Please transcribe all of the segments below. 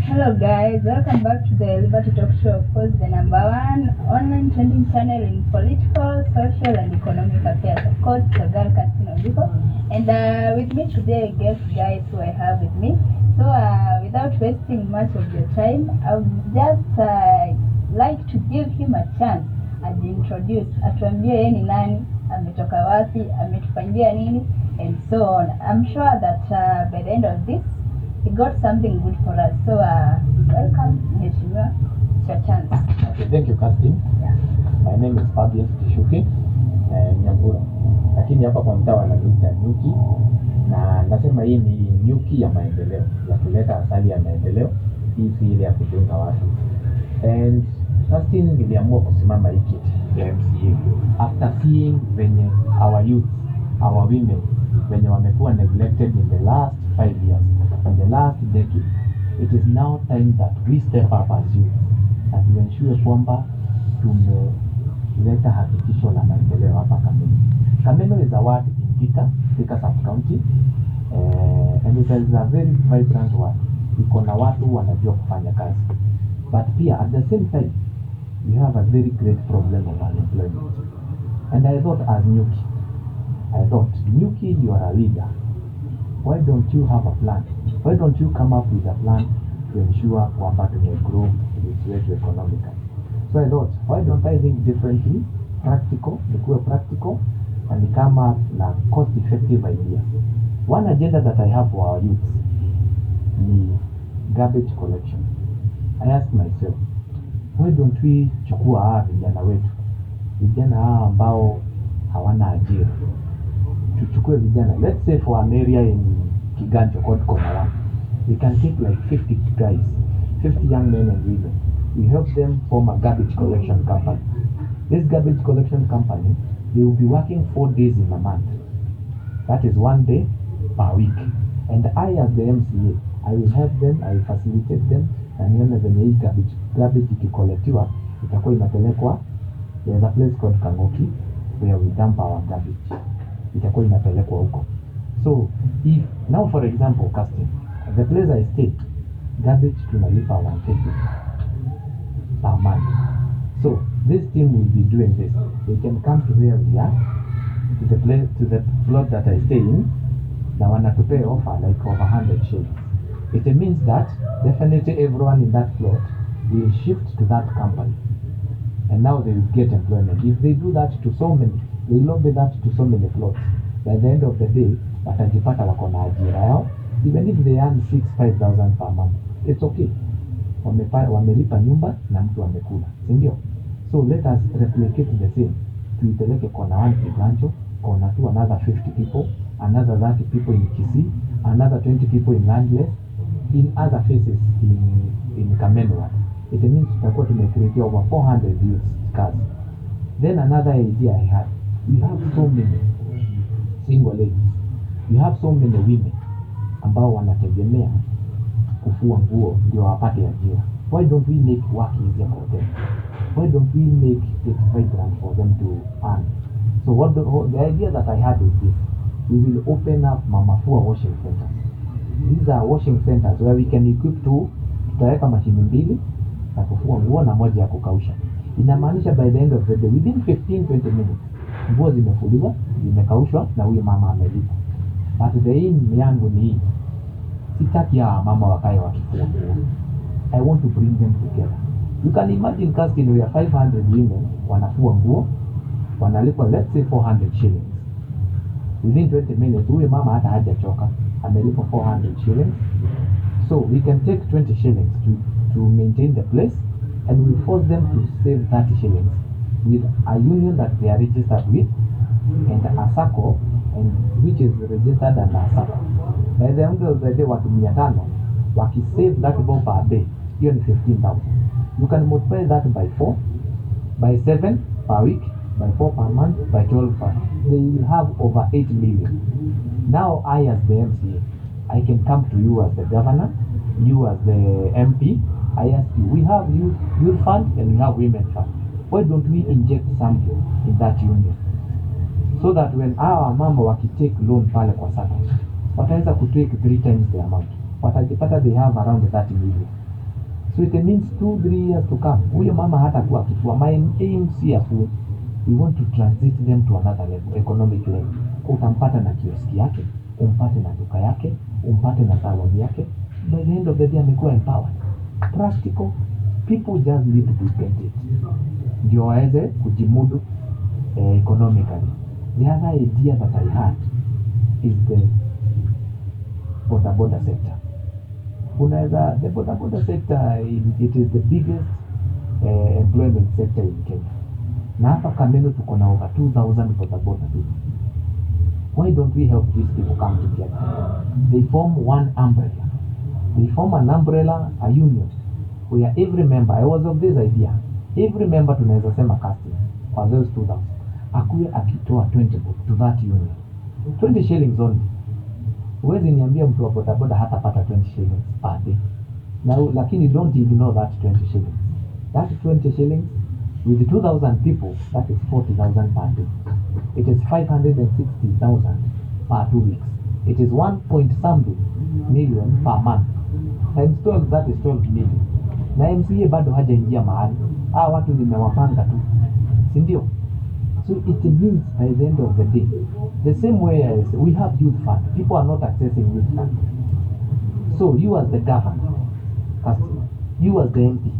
Hello guys, welcome back to the Liberty Talk Show, of course the number one online trending channel in political, social and economic affairs. Of course, the girl Casino Zico. And with me today, guest guys who I have with me. So without wasting much of your time, I would just like to give him a chance ajiintroduce, atuambie yeye ni nani, ametoka wapi, ametufanyia nini and so on. I'm sure that by the end of this he got something good for us. So welcome, Mheshimiwa. It's your chance. Okay, thank you, Casting. Yeah. My name is Gichuki Nyambura. Lakini hapa kwa mtaa wananiita nyuki, na nasema hii ni nyuki ya maendeleo, ya kuleta asali ya maendeleo, hii si ile ya kudunga watu. And Casting niliamua kusimama hii kiti ya MCA after seeing venye our youth, our women, venye wamekuwa neglected in the last 5 years, in the last decade. It is now time that we step up as youth and to ensure kwamba tumeleta hakikisho la maendeleo hapa Kameno. Kameno is a ward in Thika sub-county, and it is a very vibrant ward. Iko na watu wanajua kufanya kazi. But pia at the same time, we have a very great problem of unemployment. And I thought as Nyuki, Nyuki, you are a leader. Why don't you have a plan? Why don't you come up with a plan to ensure kwamba tumegrow this way to economically? So I thought, why don't I think differently, practical, and come up with a cost-effective idea. One agenda that I have for our youth is garbage collection. I asked myself, why don't we chukua vijana wetu, vijana ambao hawana ajira, tuchukue vijana, let's say for an area in Kiganjo called Komawa, we can take like 50 guys, 50 young men and women. We help them form a garbage collection company. This garbage collection company, they will be working 4 days in a month. That is 1 day per week. And I as the MCA, I will help them, I will facilitate them, na nione venye hii garbage ikikolektiwa itakuwa inapelekwa. There's a place called Kangoki where we dump our garbage. Itakuwa inapelekwa huko. So if now for example, Casting, the place I stay, garbage tunalipa 150 per month. So this team will be doing this. They can come to where we are, to the place, to the plot that I stay in, na wanatupea offer like over 100 shillings. It means that definitely everyone in that plot will shift to that company, and now they will get employment. If they do that to so many, they will lobby that to so many plots. By the end of the day, watajipata wako na ajira yao. Even if they earn 5,000 per month, it's okay. Wamelipa nyumba na mtu amekula, si ndio? So let us replicate the same. Tuipeleke kona 1 Kiganjo, kona 2 another 50 people, another 30 people in Kisii, another 20 people in Landless, in other places in Kameno. It means tutakuwa tumecreate over 400 youth cars. Then another idea I had, we have so many single ladies, we have so many women ambao wanategemea kufua nguo ndio wapate ajira. Why don't we make work easier for them? Why don't we make it vibrant for them to earn? So the idea that I had is this: we will open up Mamafua washing centers. These are washing centers where we can equip tutaweka mashini 2 za kufua nguo na moja ya kukausha. Inamaanisha by the end of the day, within 15-20 minutes, nguo zimefuliwa, zimekaushwa na huyu mama amelipa. But the aim yangu ni hii, sitaki ya mama wakae wakifua nguo. I want to bring them together. You can imagine, Casting, we are 500 women wanafua nguo, wanalipa let's say 400 shillings. Within 20 minutes, huyu mama hata hajachoka, amelipa 400 shillings. So we can take 20 shillings to maintain the place, and we force them to save 30 shillings with a union that they are registered with, and a SACCO, and which is registered under a SACCO. By the end of the day, watu 500 wakisave that bob per day, hiyo ni 15,000. You can multiply that by 4, by 7 per week, by 4 per month, by 12 per month. They will have over 8 million. Now I as the MCA, I can come to you as the governor, you as the MP. I ask you, we have youth fund and we have women fund. Why don't we inject something in that union, so that when our mama wakitake loan pale kwa SACCO, wataweza kutake 3 times the amount. Watajipata they have around 30 million. So it means 2-3 years to come, huyo mama hata kuwa kifua. My aim si ya ku, we want to transit them to another level, economic level. Utampata na kioski yake, umpate na duka yake, umpate na salon yake. By the end of the day amekuwa empowered. Practical, people just need to be paid ndio waweze kujimudu economically. The other idea that I had is the boda sector. The boda sector, it is the biggest employment sector in Kenya. Na hapa Kameno tuko na over 2,000 boda people. Why don't we help these people come together? They form one umbrella. They form an umbrella, a union, where every member, I was of this idea, every member tunaweza sema casting kwa those 2,000 akuwe akitoa 20 bob to that union, 20 shillings only. Huwezi niambia mtu wa bodaboda hatapata 20 shillings per day. Now, lakini don't ignore that 20 shillings. That 20 shillings with 2,000 people, that is 40,000 per day. It is 560,000 per 2 weeks. It is 1 point something million per month. Times 12, that is 12 million. Na MCA bado hajaingia mahali. Watu nimewapanga tu. Si ndio? So it means by the end of the day, the same way as we have youth fund, people are not accessing youth fund. So you as the governor, you as the MP,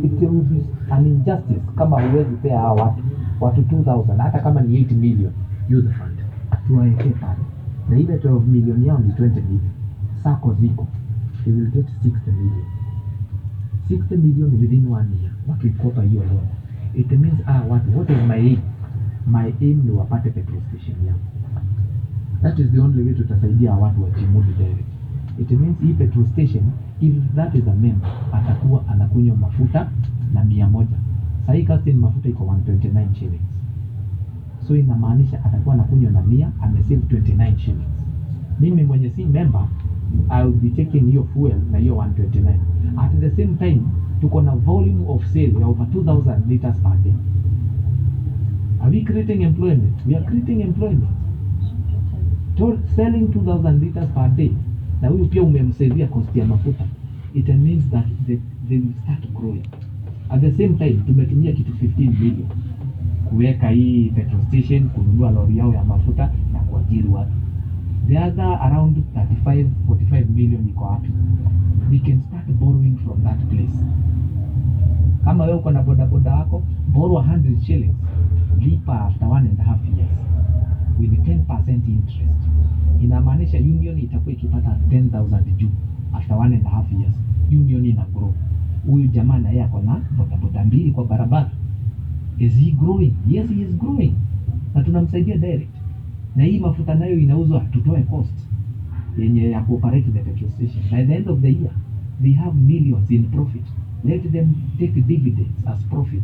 it will be an injustice kama huwezi pea hawa watu 2,000, hata kama ni 8 million youth fund, tuwaeke pale. Na ile 12 million yao ni 20 million. Sako ziko, they will get 60 million. 60 million within 1 year, wakikopa hiyo loan. It means, what is my aim? My aim ni wapate petrol station yao. That is the only way tutasaidia watu wajimudu direct. It means hii petrol station, if that is a member, atakuwa anakunywa mafuta na 100. Sahii Casting mafuta iko 129 shillings. So inamaanisha atakuwa anakunywa na 100, amesave 29 shillings. Mimi mwenye si member, I will be taking hiyo fuel na hiyo 129. At the same time, tuko na volume of sale ya over 2,000 liters per day. Are we creating employment? We are creating employment. Selling 2,000 liters per day, na huyu pia umemsavia cost ya mafuta. It means that they will start growing. At the same time, tumetumia kitu 15 million kuweka hii petrol station, kununua lori yao ya mafuta na kuajiri watu. The other around 35-45 million iko hapo. We can start borrowing from that place. Kama wewe uko na bodaboda wako, borrow 100 shillings, lipa after 1.5 years with 10% interest. Inamaanisha union itakuwa ikipata 10,000 juu after 1.5 years. Union ina grow. Huyu jamaa na yeye ako na bodaboda mbili kwa barabara. Is he growing? Yes, he is growing. Na tunamsaidia direct. Na hii mafuta nayo inauzwa, tutoe cost yenye ya cooperate the petrol station. By the end of the year, they have millions in profit. Let them take dividends as profit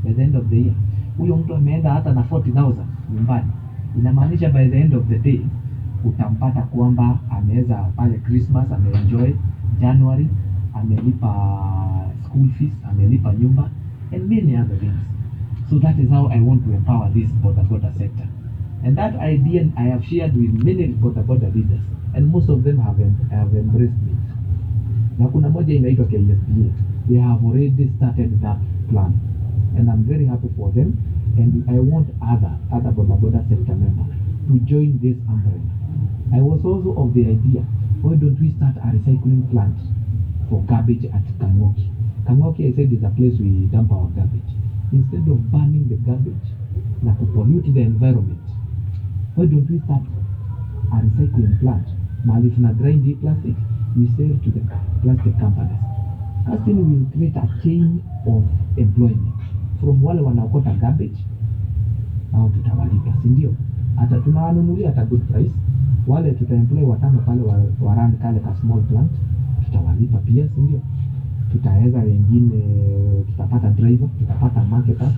by the end of the year. Huyo mtu ameenda hata na 40,000 nyumbani. Inamaanisha by the end of the day, utampata kwamba ameweza pale Christmas, ameenjoy January, amelipa school fees, amelipa nyumba, and many other things. So that is how I want to empower this boda sector. And that idea I have shared with many boda leaders, and most of them have embraced me. Na kuna moja inaitwa KSPA. They have already started that plan, and I'm very happy for them. And I want other boda sector members to join this umbrella. I was also of the idea, why don't we start a recycling plant for garbage at Kangoki? Kangoki, I said, is a place we dump our garbage. Instead of burning the garbage na to pollute the environment, why don't we start a recycling plant? Mahali tuna grind the plastic, we sell to the plastic companies. Casting will create a chain of employment from wale wanaokota garbage, au tutawalipa, si ndio? Hata tunawanunulia at a good price. Wale tutaemploy watano pale run kale ka small plant, tutawalipa pia, si ndio? Tutaweza wengine, tutapata driver, tutapata marketer,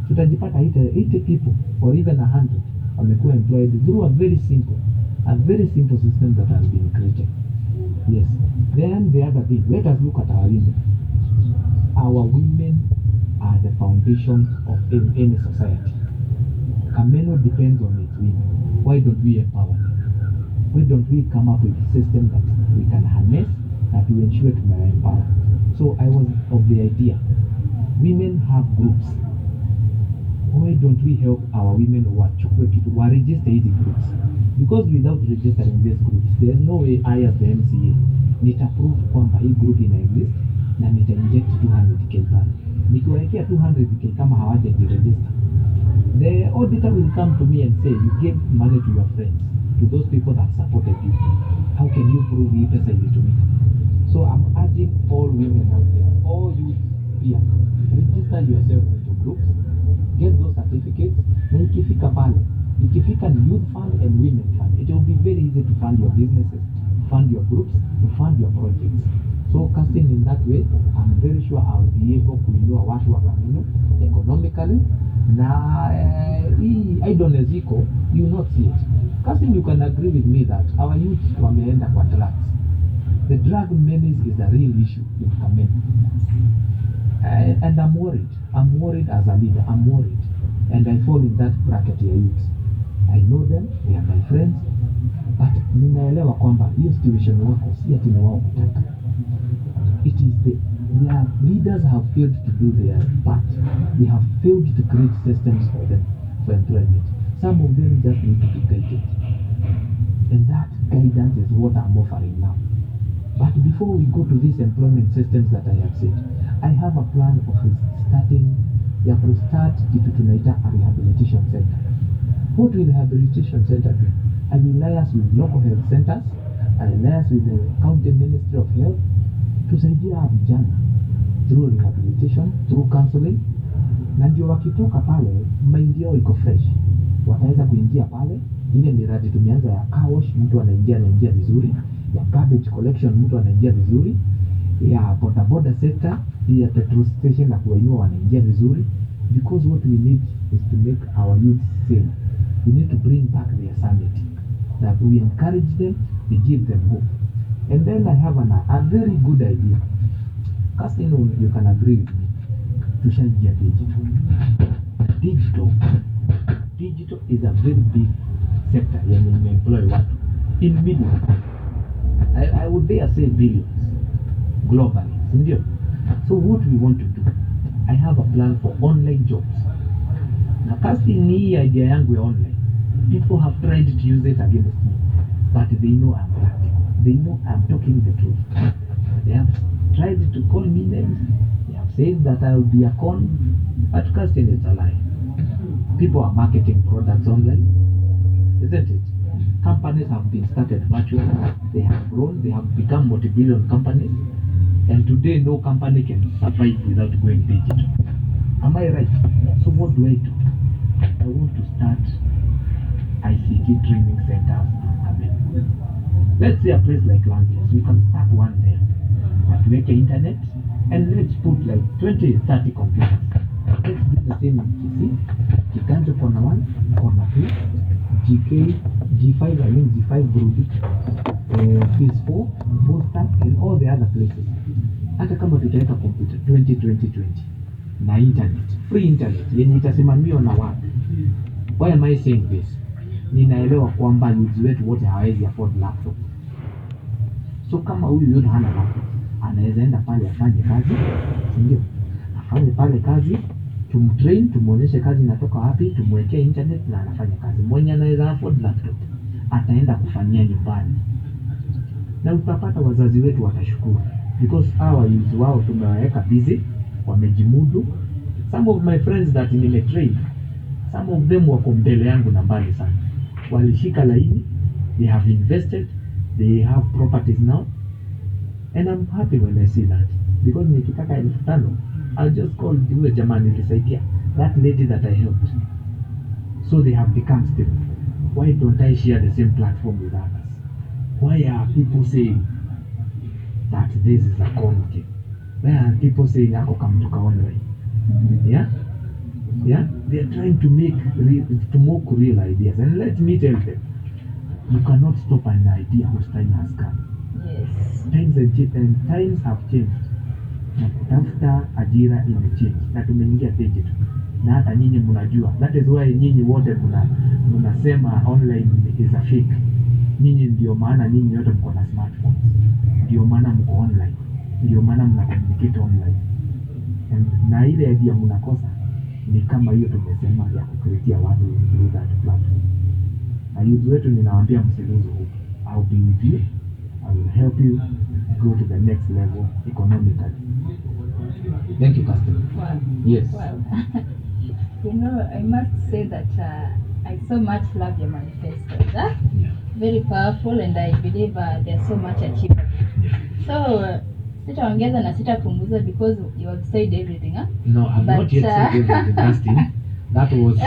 tutajipata 80 people or even 100 wamekuwa employed through a very simple system that has been created. Yes. Then the other thing, let us look at our women. Our women are the foundation of any society. Kameno depends on its women. Why don't we empower them? Why don't we come up with a system that we can harness, that to ensure to empower. So I was of the idea, women have groups. Why don't we help our women wachukue kitu wa register hizi groups? Because without registering these groups, there's no way I as the MCA nitaprove kwamba hii group ina exist na nitainject 200k pale. Nikiwawekea 200k kama hawajajiregister, the auditor will come to me and say, you gave money to your friends, to those people that supported you. How can you prove hii pesa ilitumika? So I'm urging all women out there, all youth here, register yourselves into groups, get those certificates, na ikifika pale, ikifika ni youth fund and women fund, it will be very easy to fund your businesses, fund your groups, to fund your projects. So casting in that way, I'm very sure I'll be able kuinua watu wa Kamino economically, na hii idleness iko, you will not see it. Casting, you can agree with me that our youth wameenda kwa drugs. The drug menace is a real issue in Kamino. And I'm worried as a leader, I'm worried. And I fall in that bracket ya youth. I know them, they are my friends, but ninaelewa kwamba hiyo situation wako si ati ni wao kutaka. It is their leaders have failed to do their part. They have failed to create systems for them, for employment. Some of them just need to be guided. And that guidance is what I'm offering now. But before we go to these employment systems that I have said, I have a plan of start kitu tunaita a rehabilitation center. What will rehabilitation center do? I will liaise with local health centers, I will liaise with the county ministry of health, tusaidia vijana through rehabilitation, through counseling, na ndio wakitoka pale mind yao iko fresh, wataweza kuingia pale. Ile miradi tumeanza ya car wash, mtu anaingia vizuri, ya garbage collection mtu anaingia vizuri, ya bodaboda sector, ya petrol station na kuwainua wanaingia vizuri. Because what we need is to make our youth sane. We need to bring back their sanity, that we encourage them, we give them hope. And then I have a very good idea. Casting, you can agree with me, to share digital is a very big sector yenye employ watu in millions. I would dare say billions globally, sindio? So what we want to do, I have a plan for online jobs. Na casting ni idea yangu ya online. People have tried to use it against me, but they know I'm practical. They know I'm talking the truth. They have tried to call me names. They have said that I will be a con, but casting is a lie. People are marketing products online, isn't it? Companies have been started virtually. They have grown. They have become multi-billion companies. And today, no company can survive without going digital. Am I right? So what do? I want to start ICT training centers. Let's say a place like Landes. We can start one there. But make an internet and let's put like 20, 30 computers. Let's do the same in KC. Kiganjo corner 1, corner 2, GK, G5, G5 Brody, Phase 4, Booster, and all the other places. Hata kama tutaweka computer 20 na internet, free internet yenye itasimamiwa na watu. Why am I saying this? Ninaelewa kwamba youth wetu wote hawezi afford laptop. So kama huyu youth hana laptop, anaweza enda pale afanye kazi, ndio? Afanye pale kazi, tumtrain, tumuonyeshe kazi inatoka wapi, tumwekee internet na anafanya kazi. Mwenye anaweza afford laptop ataenda kufanyia nyumbani. Na utapata wazazi wetu watashukuru, because our youth wao tumewaweka busy, wamejimudu. Some of my friends that nimetrain, some of them wako mbele yangu na mbali sana. Walishika laini, they have invested, they have properties now, and I'm happy when I see that. Because nikitaka 5,000, I'll just call yule jamaa nilisaidia, that lady that I helped. So they have become stable. Why don't I share the same platform with others? Why are people saying that this is a con game? Why are people saying ako kamtuka online? Yeah? They are trying to mock real ideas. And let me tell them, you cannot stop an idea whose time has come. Yes. Times have changed. Na kutafuta ajira imechange. Na tumeingia digital. Na hata nyinyi mnajua. That is why nyinyi wote mnasema online is a fake. Nyinyi ndio maana nyinyi wote mko na smartphones. Ndio maana mko online, ndio maana mna communicate online. Na ile idea mnakosa ni kama hiyo tumesema ya kucreate watu through that platform. Na youth wetu ninawaambia msiluzu hope. I'll be with you. I will help you go to the next level economically. Thank you, customer. Wow. Yes. Wow. You know, I must say that I so much love your manifestos. Huh? Yeah. Very powerful, and I believe there's so much achievable. Yeah. So, sitaongeza na sitapunguza because you have said everything. Huh? No, I've not yet said everything, casting. That was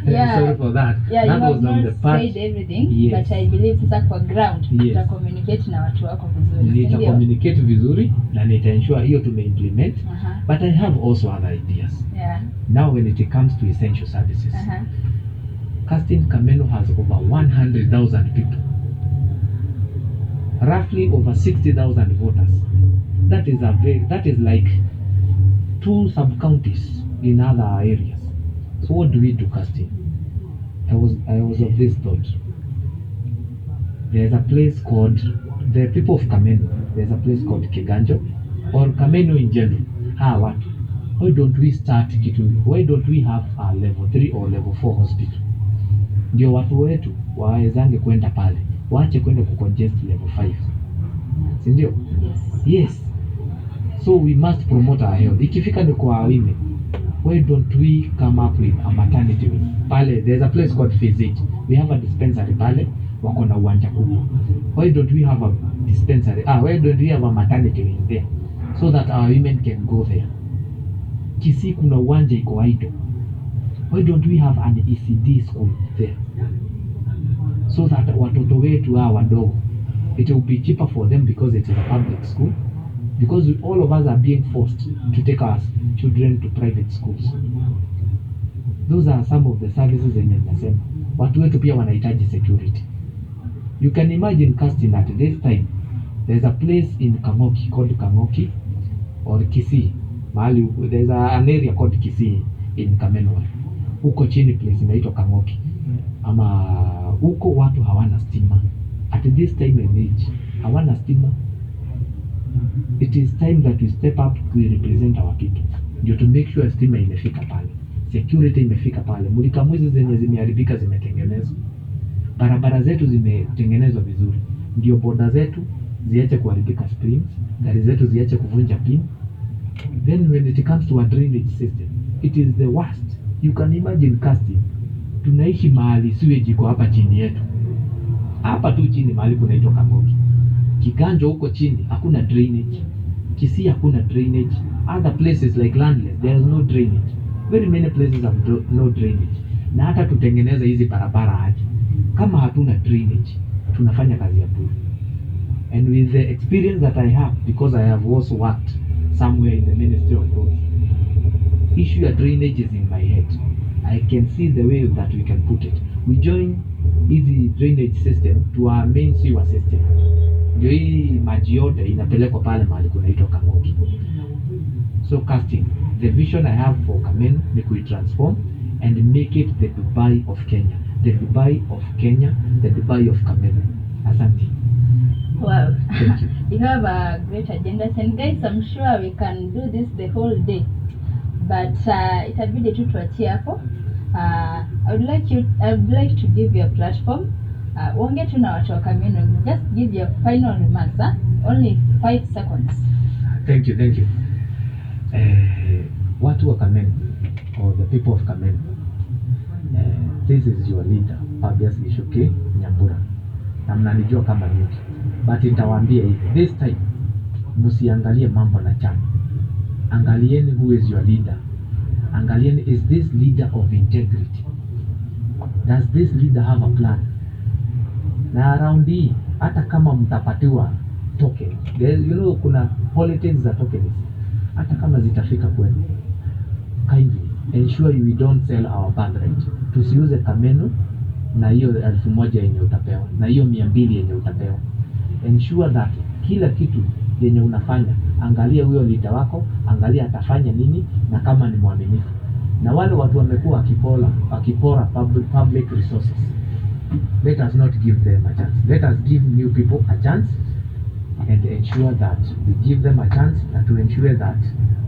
Yeah. sorry for that. Yeah, That you was have on not the part. said everything, Yes. but I believe sasa kwa ground Yes. communicate na watu wako vizuri. Nita Ndio? communicate vizuri na nita ensure hiyo implement. Uh-huh. But I have also other ideas. Yeah. Now when it comes to essential services, Uh-huh. Casting Kameno has over 100,000 people, roughly over 60,000 voters. That is like 2 sub-counties in other areas. So what do we do, Casting? I was of this thought. There's a place called, the people of Kameno, there's a place called Kiganjo, or Kameno in general. What? Why don't we start Gichuki? Why don't we have a level 3 or level 4 hospital? Ndio watu wetu wawezange kwenda pale, waache kwenda kucongest level 5. Si ndio? Yes. Yes. So we must promote our health. Ikifika ni kwa women, why don't we come up with a maternity wing? Pale, there's a place called Physage. We have a dispensary pale, wako na uwanja kubwa. Why don't we have a dispensary? Why don't we have a maternity wing there? So that our women can go there. Kisii kuna uwanja iko idle. Why don't we have an ECD school there? So that watoto wetu wadogo, it will be cheaper for them because it is a public school. Because all of us are being forced to take our children to private schools. Those are some of the services zenye nasema. Watu wetu pia wanahitaji security. You can imagine, casting at this time, there's a place in Kangoki called Kangoki or Kisii. Mahali, there's an area called Kisii in Kameno. Huko chini place inaitwa Kangoki. Ama huko watu hawana stima. At this time and age, hawana stima. It is time that we step up, we represent our people. Ndio to make sure stima imefika pale. Security imefika pale. Mulika mwizi zenye zimeharibika zimetengenezwa. Barabara zetu zimetengenezwa vizuri. Ndio boda zetu ziache kuharibika springs, gari zetu ziache kuvunja pin. Then when it comes to a drainage system, it is the worst. You can imagine, casting. Tunaishi mahali sewage iko hapa chini yetu. Hapa tu chini mahali kunaitwa Kangoki. Kiganjo huko chini hakuna drainage. Kisii hakuna drainage. Other places like Landless, there is no drainage. Very many places have no drainage. Na hata tutengeneza hizi barabara aje, kama hatuna drainage, tunafanya kazi ya bure. And with the experience that I have, because I have also worked somewhere in the Ministry of Roads, issue of drainage is in my head. I can see the way that we can put it. We join easy drainage system to our main sewer system. Ndio hii maji yote inapelekwa pale mahali kunaitwa Kangoki. So, casting, the vision I have for Kameno ni transform and make it the Dubai of Kenya. The Dubai of Kenya, the Dubai of Kameno. Asante. Wow. Thank you. You have a great agenda, and guys, I'm sure we can do this the whole day. But itabidi tu tuachie hapo. I would like to give you a platform. Uongee tu na watu wa Kameno. Just give your final remarks. Only 5 seconds. Thank you. Watu wa Kameno, or the people of Kameno, this is your leader, Gichuki Nyambura. Na mnanijua kama nyuki. But nitawaambia hivi, this time msiangalie mambo na chama. Angalieni who is your leader. Angalieni, is this leader of integrity? Does this leader have a plan? Na around hii, hata kama mtapatiwa token, kuna politics za tokens. Hata kama zitafika kwenu, kindly ensure we don't sell our birthright. Tusiuze Kameno na hiyo 1,000 yenye utapewa, na hiyo 200 yenye utapewa. Ensure that kila kitu yenye unafanya, angalia huyo leader wako, angalia atafanya nini na kama ni mwaminifu. Na wale watu wamekuwa wakipora public resources, let us not give them a chance. Let us give new people a chance. and ensure that we give them a chance and to ensure that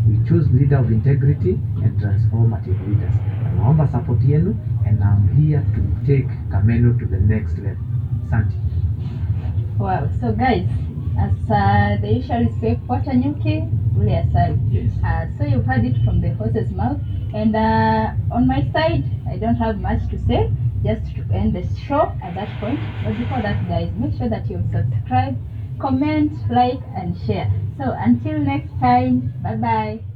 we choose leader of integrity and transformative leaders. Na naomba support yenu, and I'm here to take Kameno to the next level. Asante. Wow, so guys, as they usually say, Fuata nyuki, ule asali. Yes. So you've heard it from the horse's mouth, and on my side, I don't have much to say, just to end the show at that point. But before that, guys, make sure that you subscribe, comment, like, and share. So until next time, bye-bye.